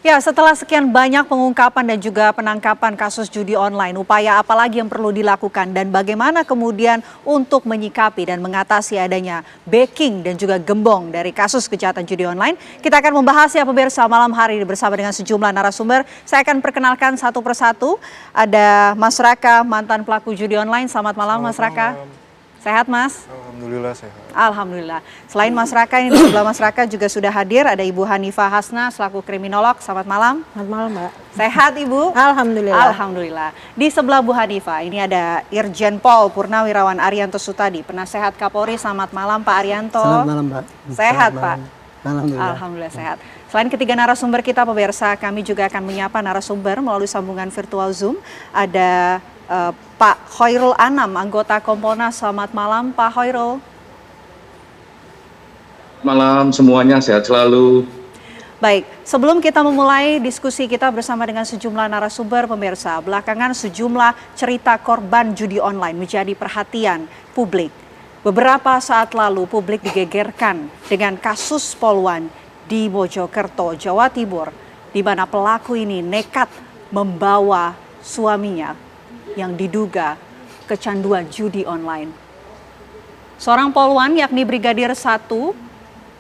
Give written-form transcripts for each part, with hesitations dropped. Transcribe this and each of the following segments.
Ya, setelah sekian banyak pengungkapan dan juga penangkapan kasus judi online, upaya apa lagi yang perlu dilakukan dan bagaimana kemudian untuk menyikapi dan mengatasi adanya backing dan juga gembong dari kasus kejahatan judi online? Kita akan membahas ya pemirsa malam hari ini bersama dengan sejumlah narasumber. Saya akan perkenalkan satu persatu. Ada Mas Raka, mantan pelaku judi online. Selamat malam Mas Raka. Sehat Mas? Alhamdulillah sehat. Alhamdulillah. Selain Mas Raka, ini di sebelah Mas Raka juga sudah hadir. Ada Ibu Hanifah Hasna selaku kriminolog. Selamat malam. Selamat malam, Mbak. Sehat Ibu? Alhamdulillah. Alhamdulillah. Di sebelah Bu Hanifah, ini ada Irjen Pol Purnawirawan Arianto Sutadi, Penasehat Kapolri. Selamat malam Pak Arianto. Selamat malam, Mbak. Sehat Pak? Alhamdulillah. Alhamdulillah sehat. Selain ketiga narasumber kita pemirsa, kami juga akan menyapa narasumber melalui sambungan virtual Zoom. Ada Pak Khoirul Anam, anggota Kompolnas. Selamat malam Pak Khoirul. Malam semuanya, sehat selalu. Baik, sebelum kita memulai diskusi kita bersama dengan sejumlah narasumber pemirsa, belakangan sejumlah cerita korban judi online menjadi perhatian publik. Beberapa saat lalu publik digegerkan dengan kasus poluan di Mojokerto, Jawa Timur, di mana pelaku ini nekat membawa suaminya yang diduga kecanduan judi online. Seorang poluan yakni Brigadir 1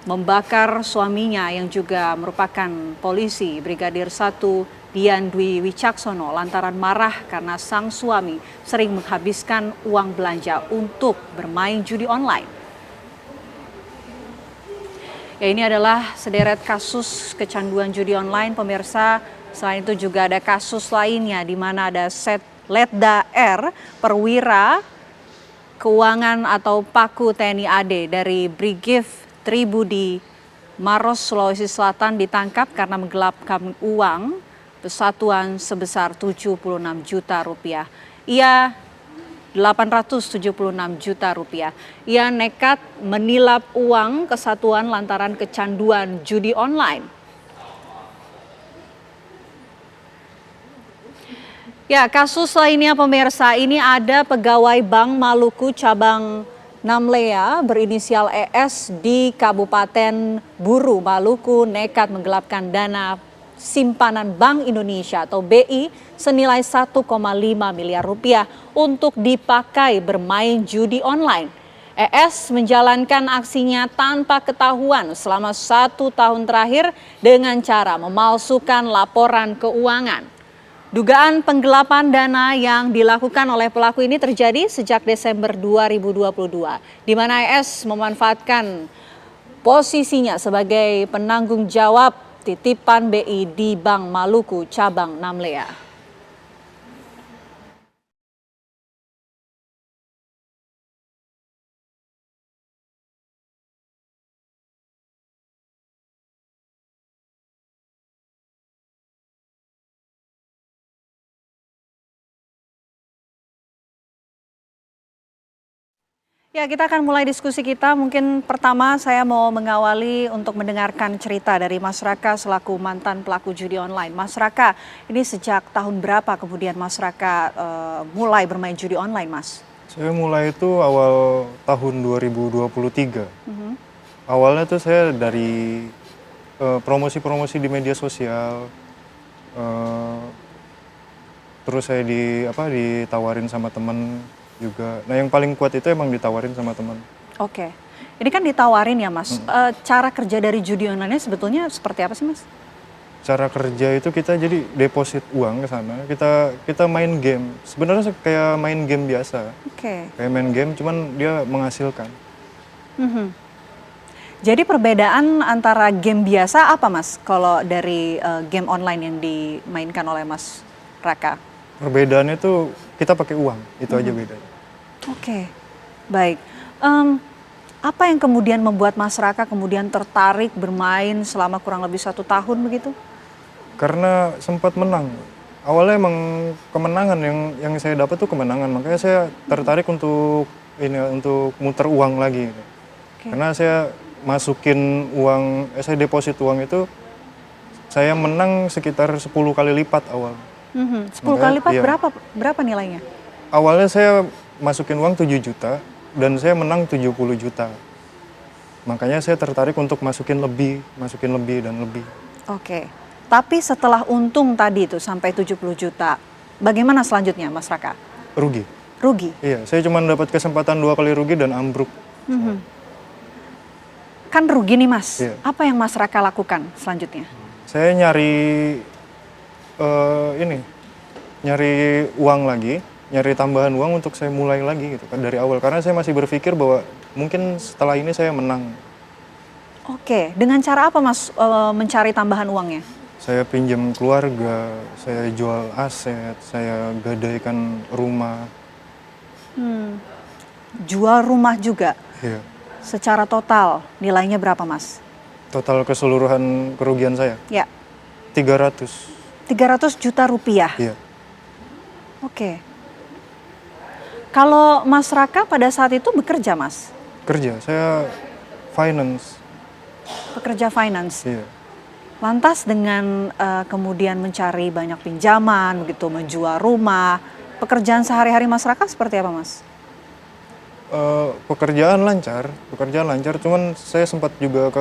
membakar suaminya yang juga merupakan polisi, Brigadir 1 Dian Dwi Wicaksono, lantaran marah karena sang suami sering menghabiskan uang belanja untuk bermain judi online. Ya, ini adalah sederet kasus kecanduan judi online pemirsa. Selain itu juga ada kasus lainnya di mana ada Letda R, perwira keuangan atau Paku TNI AD dari Brigif Tribudi Maros, Sulawesi Selatan ditangkap karena menggelapkan uang persatuan sebesar 76 juta rupiah. Ia 876 juta rupiah. Ia nekat menilap uang kesatuan lantaran kecanduan judi online. Ya, kasus lainnya pemirsa, ini ada pegawai Bank Maluku cabang Namlea berinisial ES di Kabupaten Buru, Maluku nekat menggelapkan dana simpanan Bank Indonesia atau BI senilai 1,5 miliar rupiah untuk dipakai bermain judi online. ES menjalankan aksinya tanpa ketahuan selama 1 tahun terakhir dengan cara memalsukan laporan keuangan. Dugaan penggelapan dana yang dilakukan oleh pelaku ini terjadi sejak Desember 2022, di mana ES memanfaatkan posisinya sebagai penanggung jawab titipan BI di Bank Maluku cabang Namlea. Ya, kita akan mulai diskusi kita. Mungkin pertama saya mau mengawali untuk mendengarkan cerita dari Mas Raka selaku mantan pelaku judi online. Mas Raka, ini sejak tahun berapa kemudian Mas Raka mulai bermain judi online, Mas? Saya mulai itu awal tahun 2023. Awalnya tuh saya dari promosi-promosi di media sosial. Terus saya ditawarin sama teman juga. Nah, yang paling kuat itu emang ditawarin sama teman. Oke. Ini kan ditawarin ya, Mas. Cara kerja dari judi online sebetulnya seperti apa sih, Mas? Cara kerja itu kita jadi deposit uang ke sana. Kita main game. Sebenarnya kayak main game biasa. Oke. Kayak main game cuman dia menghasilkan. Jadi perbedaan antara game biasa apa, Mas? Kalau dari game online yang dimainkan oleh Mas Raka? Perbedaannya tuh kita pakai uang, itu aja bedanya. Oke, baik. Apa yang kemudian membuat Mas Raka kemudian tertarik bermain selama kurang lebih 1 tahun begitu? Karena sempat menang. Awalnya emang kemenangan yang saya dapat tuh kemenangan, makanya saya tertarik untuk muter uang lagi. Okay. Karena saya masukin uang, saya deposit uang itu, saya menang sekitar 10 kali lipat awal. 10 kali lipat, iya. berapa nilainya? Awalnya saya masukin uang 7 juta dan saya menang 70 juta. Makanya saya tertarik untuk masukin lebih dan lebih. Oke. Tapi setelah untung tadi itu sampai 70 juta, bagaimana selanjutnya Mas Raka? Rugi. Rugi? Iya, saya cuma dapat kesempatan 2 kali rugi dan ambruk. Kan rugi nih Mas, Iya. apa yang Mas Raka lakukan selanjutnya? Saya nyari nyari uang lagi, nyari tambahan uang untuk saya mulai lagi gitu kan dari awal. Karena saya masih berpikir bahwa mungkin setelah ini saya menang. Oke, dengan cara apa Mas mencari tambahan uangnya? Saya pinjam keluarga, saya jual aset, saya gadaikan rumah. Jual rumah juga, Iya. secara total nilainya berapa Mas? Total keseluruhan kerugian saya Ya, 300. 300 juta rupiah. Iya. Oke. Kalau Mas Raka pada saat itu bekerja Mas? Kerja, saya finance. Pekerja finance. Iya. Lantas dengan kemudian mencari banyak pinjaman, begitu menjual rumah, pekerjaan sehari-hari Mas Raka seperti apa Mas? Pekerjaan lancar, cuman saya sempat juga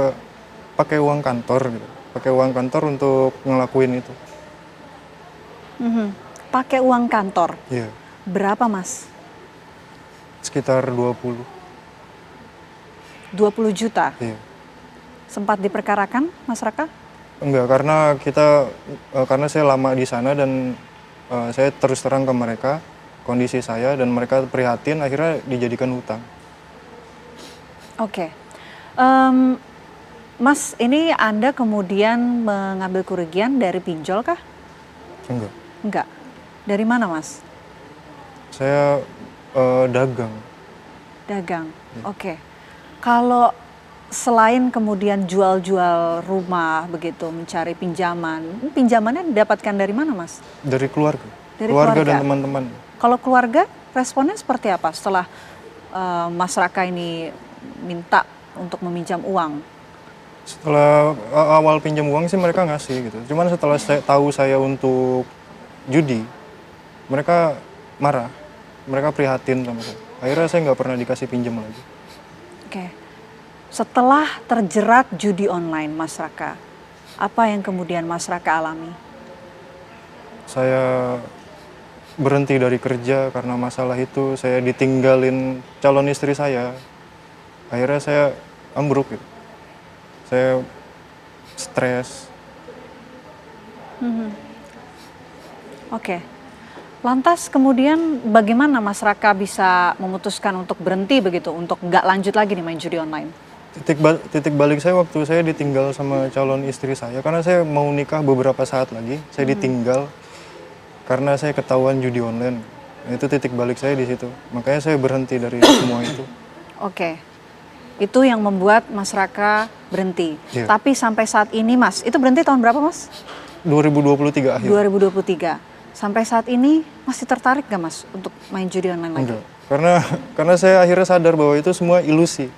pakai uang kantor gitu. Pakai uang kantor untuk ngelakuin itu. Pakai uang kantor. Iya. Berapa Mas? Sekitar 20. 20 juta. Iya. Sempat diperkarakan Mas Raka? Enggak, karena saya lama di sana dan saya terus terang ke mereka kondisi saya dan mereka prihatin, akhirnya dijadikan hutang. Oke. Mas, ini Anda kemudian mengambil kerugian dari pinjol kah? Enggak. Enggak. Dari mana Mas? Saya dagang. Dagang. Oke. Kalau selain kemudian jual-jual rumah begitu, mencari pinjamannya didapatkan dari mana Mas? Dari keluarga. Dari keluarga keluarga. dan teman-teman. Kalau keluarga responnya seperti apa setelah Mas Raka ini minta untuk meminjam uang? Setelah awal pinjam uang sih mereka ngasih gitu. Cuman setelah saya tahu saya untuk judi, mereka marah. Mereka prihatin sama saya. Akhirnya saya nggak pernah dikasih pinjam lagi. Oke. Setelah terjerat judi online Mas Raka, apa yang kemudian Mas Raka alami? Saya berhenti dari kerja karena masalah itu. Saya ditinggalin calon istri saya. Akhirnya saya ambruk gitu. Saya stres. Oke. Lantas kemudian bagaimana Mas Raka bisa memutuskan untuk berhenti begitu, untuk nggak lanjut lagi nih main judi online? Titik balik saya waktu saya ditinggal sama calon istri saya. Karena saya mau nikah beberapa saat lagi. Saya ditinggal karena saya ketahuan judi online. Nah, itu titik balik saya di situ. Makanya saya berhenti dari semua itu. Oke. Itu yang membuat Mas Raka berhenti. Iya. Tapi sampai saat ini Mas, itu berhenti tahun berapa Mas? 2023 akhir. 2023. Sampai saat ini masih tertarik gak Mas untuk main judi online lagi? Enggak. Karena saya akhirnya sadar bahwa itu semua ilusi.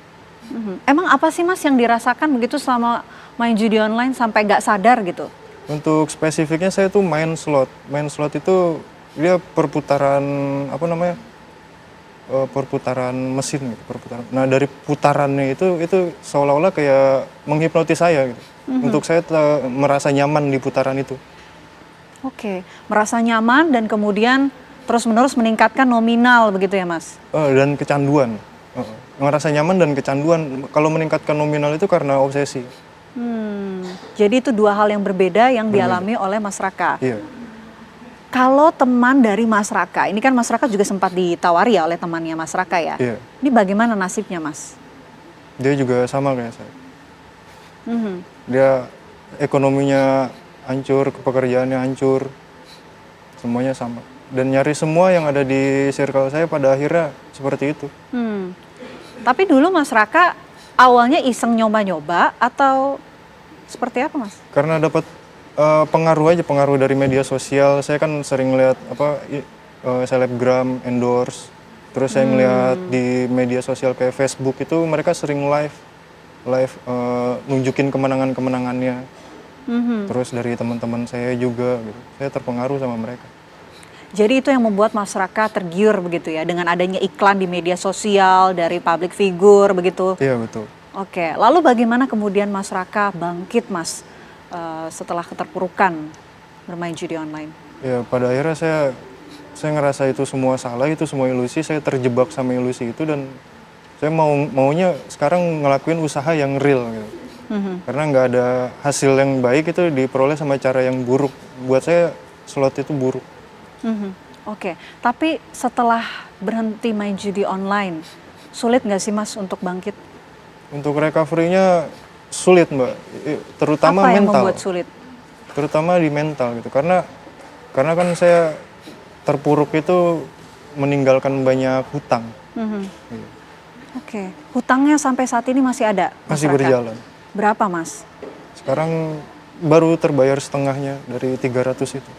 Emang apa sih Mas yang dirasakan begitu selama main judi online sampai gak sadar gitu? Untuk spesifiknya saya tuh main slot. Main slot itu dia perputaran perputaran mesin gitu, perputaran. Nah, dari putarannya itu seolah-olah kayak menghipnotis saya gitu. Untuk saya merasa nyaman di putaran itu. Oke, merasa nyaman dan kemudian terus-menerus meningkatkan nominal begitu ya Mas? Dan kecanduan. Ngerasa nyaman dan kecanduan. Kalau meningkatkan nominal itu karena obsesi. Jadi itu dua hal yang berbeda yang dialami oleh Mas Raka. Iya. Kalau teman dari Mas Raka, ini kan Mas Raka juga sempat ditawari ya oleh temannya Mas Raka ya? Iya. Ini bagaimana nasibnya Mas? Dia juga sama kayak saya. Dia ekonominya hancur, pekerjaannya hancur. Semuanya sama. Dan nyari semua yang ada di circle saya pada akhirnya seperti itu. Tapi dulu Mas Raka awalnya iseng nyoba-nyoba atau seperti apa Mas? Karena dapat pengaruh dari media sosial. Saya kan sering lihat selebgram endorse. Terus saya ngeliat di media sosial kayak Facebook itu mereka sering live nunjukin kemenangannya. Terus dari teman-teman saya juga gitu. Saya terpengaruh sama mereka. Jadi itu yang membuat Mas Raka tergiur begitu ya dengan adanya iklan di media sosial dari public figure begitu. Iya betul. Oke, lalu bagaimana kemudian Mas Raka bangkit Mas setelah keterpurukan bermain judi online? Ya pada akhirnya saya ngerasa itu semua salah, itu semua ilusi, saya terjebak sama ilusi itu dan saya maunya sekarang ngelakuin usaha yang real gitu. Karena nggak ada hasil yang baik itu diperoleh sama cara yang buruk. Buat saya slot itu buruk. Oke, tapi setelah berhenti main judi online, sulit nggak sih Mas untuk bangkit? Untuk recovery-nya sulit Mbak, terutama Apa yang mental. membuat sulit? Terutama di mental gitu. Karena kan saya terpuruk itu meninggalkan banyak hutang. Gitu. Oke, hutangnya sampai saat ini masih ada? Masih masyarakat? berjalan. Berapa Mas? Sekarang baru terbayar setengahnya dari 300 itu.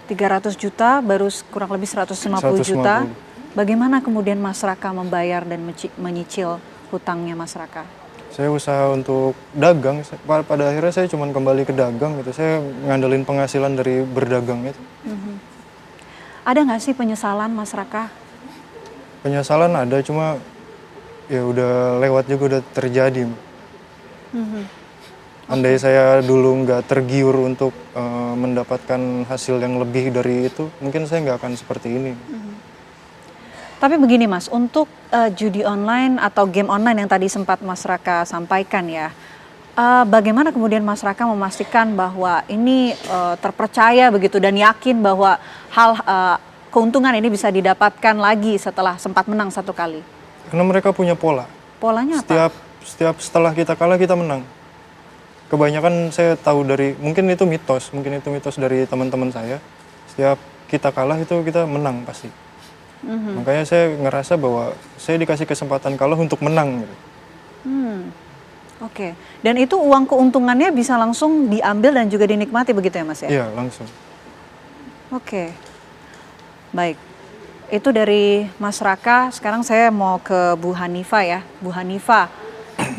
300 juta baru kurang lebih 150 juta. 150. Bagaimana kemudian Mas Raka membayar dan menyicil hutangnya Mas Raka? Saya usaha untuk dagang, pada akhirnya saya cuma kembali ke dagang gitu. Saya ngandelin penghasilan dari berdagang itu. Ada nggak sih penyesalan Mas Raka? Penyesalan ada, cuma ya udah lewat juga, udah terjadi. Andai saya dulu nggak tergiur untuk mendapatkan hasil yang lebih dari itu, mungkin saya nggak akan seperti ini. Tapi begini Mas, untuk judi online atau game online yang tadi sempat Mas Raka sampaikan ya, bagaimana kemudian Mas Raka memastikan bahwa ini terpercaya begitu dan yakin bahwa keuntungan ini bisa didapatkan lagi setelah sempat menang satu kali? Karena mereka punya pola. Polanya apa? Setiap setelah kita kalah kita menang. Kebanyakan saya tahu mungkin itu mitos dari teman-teman saya. Setiap kita kalah itu kita menang pasti. Makanya saya ngerasa bahwa saya dikasih kesempatan kalah untuk menang. Gitu. Oke. Dan itu uang keuntungannya bisa langsung diambil dan juga dinikmati begitu ya Mas ya? Iya langsung. Oke. Baik. Itu dari Mas Raka. Sekarang saya mau ke Bu Hanifah ya. Bu Hanifah,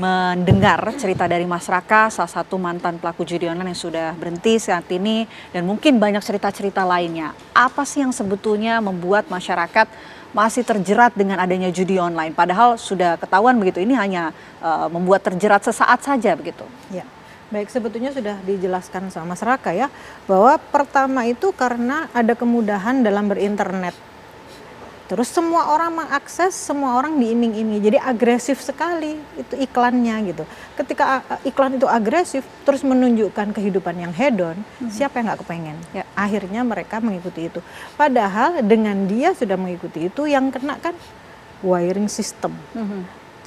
mendengar cerita dari Mas Raka, salah satu mantan pelaku judi online yang sudah berhenti saat ini, dan mungkin banyak cerita-cerita lainnya. Apa sih yang sebetulnya membuat masyarakat masih terjerat dengan adanya judi online? Padahal sudah ketahuan begitu, ini hanya membuat terjerat sesaat saja begitu. Ya, baik, sebetulnya sudah dijelaskan sama Mas Raka ya, bahwa pertama itu karena ada kemudahan dalam berinternet. Terus semua orang mengakses, semua orang diiming-imingi. Jadi agresif sekali itu iklannya gitu. Ketika iklan itu agresif, terus menunjukkan kehidupan yang hedon, siapa yang nggak kepengen? Ya, akhirnya mereka mengikuti itu. Padahal dengan dia sudah mengikuti itu, yang kena kan wiring system.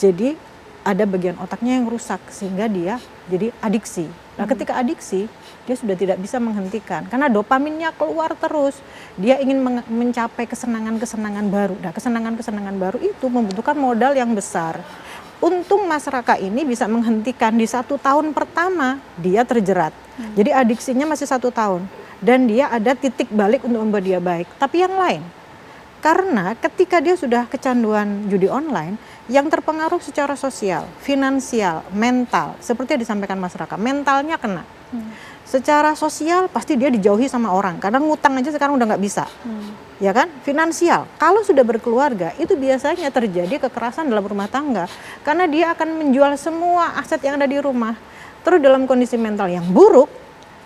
Jadi ada bagian otaknya yang rusak sehingga dia jadi adiksi. Nah, ketika adiksi, dia sudah tidak bisa menghentikan karena dopaminnya keluar terus. Dia ingin mencapai kesenangan-kesenangan baru. Nah, kesenangan-kesenangan baru itu membutuhkan modal yang besar. Untung masyarakat ini bisa menghentikan di 1 tahun pertama dia terjerat. Jadi adiksinya masih 1 tahun dan dia ada titik balik untuk membuat dia baik. Tapi yang lain, karena ketika dia sudah kecanduan judi online, yang terpengaruh secara sosial, finansial, mental, seperti yang disampaikan Mas Raka, mentalnya kena. Secara sosial pasti dia dijauhi sama orang, kadang ngutang aja sekarang udah nggak bisa, ya kan? Finansial, kalau sudah berkeluarga itu biasanya terjadi kekerasan dalam rumah tangga, karena dia akan menjual semua aset yang ada di rumah. Terus dalam kondisi mental yang buruk,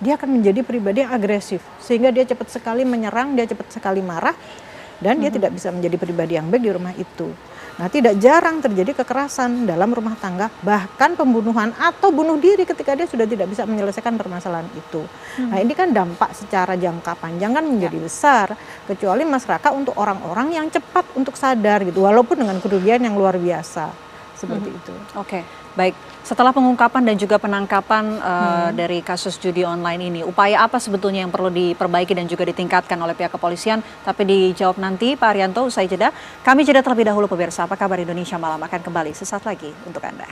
dia akan menjadi pribadi yang agresif, sehingga dia cepat sekali menyerang, dia cepat sekali marah, dan dia tidak bisa menjadi pribadi yang baik di rumah itu. Nah, tidak jarang terjadi kekerasan dalam rumah tangga, bahkan pembunuhan atau bunuh diri ketika dia sudah tidak bisa menyelesaikan permasalahan itu. Nah, ini kan dampak secara jangka panjang kan menjadi besar, kecuali masyarakat untuk orang-orang yang cepat untuk sadar gitu, walaupun dengan kerugian yang luar biasa. Seperti itu. Oke, baik. Setelah pengungkapan dan juga penangkapan dari kasus judi online ini, upaya apa sebetulnya yang perlu diperbaiki dan juga ditingkatkan oleh pihak kepolisian? Tapi dijawab nanti Pak Arianto usai jeda. Kami jeda terlebih dahulu pemirsa. Apa kabar Indonesia Malam akan kembali sesaat lagi untuk Anda.